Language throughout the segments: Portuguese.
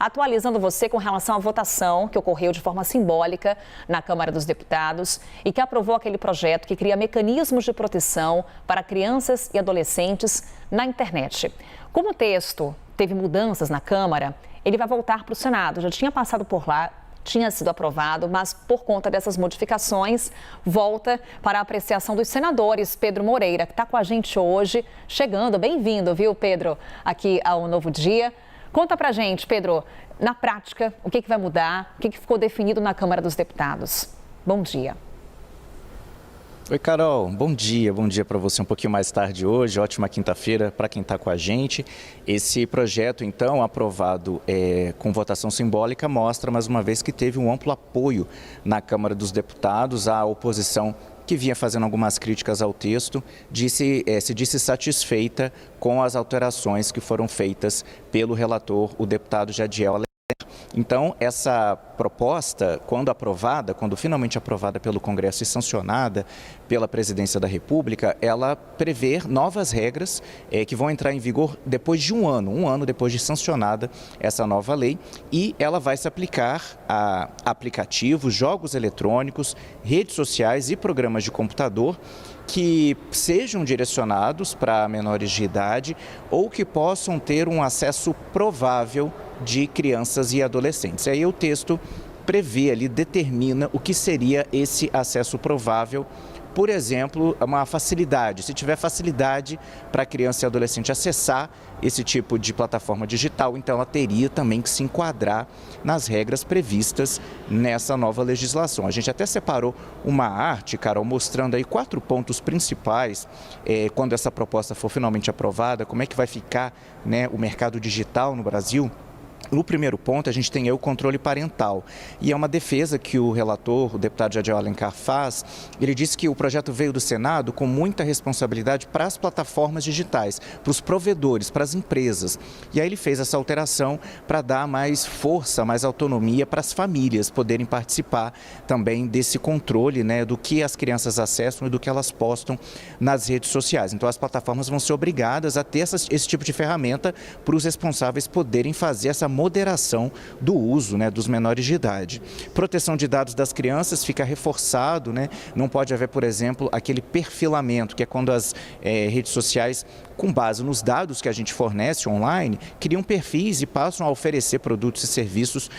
atualizando você com relação à votação que ocorreu de forma simbólica na Câmara dos Deputados e que aprovou aquele projeto que cria mecanismos de proteção para crianças e adolescentes na internet. Como o texto teve mudanças na Câmara, ele vai voltar para o Senado. Já tinha passado por lá, tinha sido aprovado, mas por conta dessas modificações, volta para a apreciação dos senadores. Pedro Moreira, que está com a gente hoje, chegando. Bem-vindo, viu, Pedro, aqui ao Novo Dia. Conta pra gente, Pedro, na prática, o que vai mudar, o que ficou definido na Câmara dos Deputados. Bom dia. Oi, Carol. Bom dia para você um pouquinho mais tarde hoje. Ótima quinta-feira para quem está com a gente. Esse projeto, então, aprovado com votação simbólica, mostra mais uma vez que teve um amplo apoio na Câmara dos Deputados. A oposição, que vinha fazendo algumas críticas ao texto, se disse satisfeita com as alterações que foram feitas pelo relator, o deputado Jadiel. Então, essa proposta, quando finalmente aprovada pelo Congresso e sancionada pela Presidência da República, ela prevê novas regras que vão entrar em vigor depois de um ano depois de sancionada essa nova lei, e ela vai se aplicar a aplicativos, jogos eletrônicos, redes sociais e programas de computador que sejam direcionados para menores de idade ou que possam ter um acesso provável de crianças e adolescentes. Aí o texto prevê ali, determina o que seria esse acesso provável. Por exemplo, uma facilidade, se tiver facilidade para a criança e adolescente acessar esse tipo de plataforma digital, então ela teria também que se enquadrar nas regras previstas nessa nova legislação. A gente até separou uma arte, Carol, mostrando aí 4 pontos principais quando essa proposta for finalmente aprovada, como é que vai ficar, né, o mercado digital no Brasil. No primeiro ponto, a gente tem aí o controle parental, e é uma defesa que o relator, o deputado Jadiel Alencar, faz. Ele disse que o projeto veio do Senado com muita responsabilidade para as plataformas digitais, para os provedores, para as empresas. E aí ele fez essa alteração para dar mais força, mais autonomia para as famílias poderem participar também desse controle, né, do que as crianças acessam e do que elas postam nas redes sociais. Então as plataformas vão ser obrigadas a ter esse tipo de ferramenta para os responsáveis poderem fazer essa moderação do uso, né, dos menores de idade. Proteção de dados das crianças fica reforçado, né? Não pode haver, por exemplo, aquele perfilamento, que é quando as redes sociais, com base nos dados que a gente fornece online, criam perfis e passam a oferecer produtos e serviços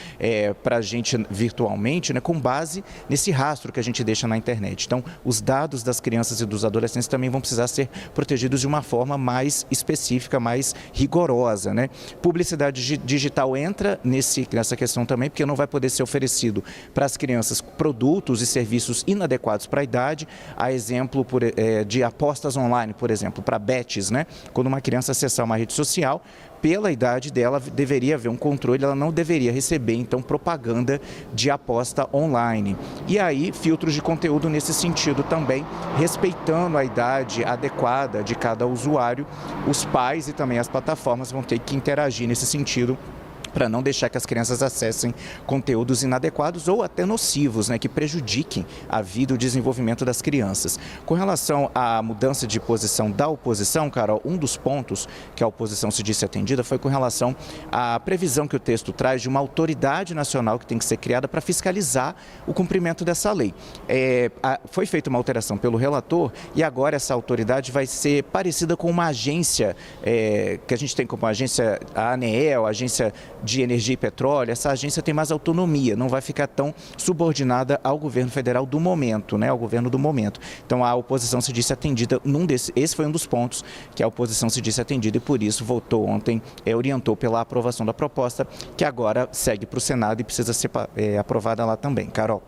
para a gente virtualmente, né, com base nesse rastro que a gente deixa na internet. Então, os dados das crianças e dos adolescentes também vão precisar ser protegidos de uma forma mais específica, mais rigorosa, né? Publicidade digital entra nessa questão também, porque não vai poder ser oferecido para as crianças produtos e serviços inadequados para a idade, a exemplo de apostas online, por exemplo, para bets, né? Quando uma criança acessar uma rede social, pela idade dela, deveria haver um controle, ela não deveria receber, então, propaganda de aposta online. E aí, filtros de conteúdo nesse sentido também, respeitando a idade adequada de cada usuário, os pais e também as plataformas vão ter que interagir nesse sentido, para não deixar que as crianças acessem conteúdos inadequados ou até nocivos, né, que prejudiquem a vida e o desenvolvimento das crianças. Com relação à mudança de posição da oposição, Carol, um dos pontos que a oposição se disse atendida foi com relação à previsão que o texto traz de uma autoridade nacional que tem que ser criada para fiscalizar o cumprimento dessa lei. Foi feita uma alteração pelo relator e agora essa autoridade vai ser parecida com uma agência que a gente tem como agência, a ANEEL, a Agência de Energia e Petróleo. Essa agência tem mais autonomia, não vai ficar tão subordinada ao governo federal do momento, né, ao governo do momento. Então a oposição se disse atendida esse foi um dos pontos que a oposição se disse atendida e por isso votou ontem, orientou pela aprovação da proposta, que agora segue para o Senado e precisa ser aprovada lá também. Carol.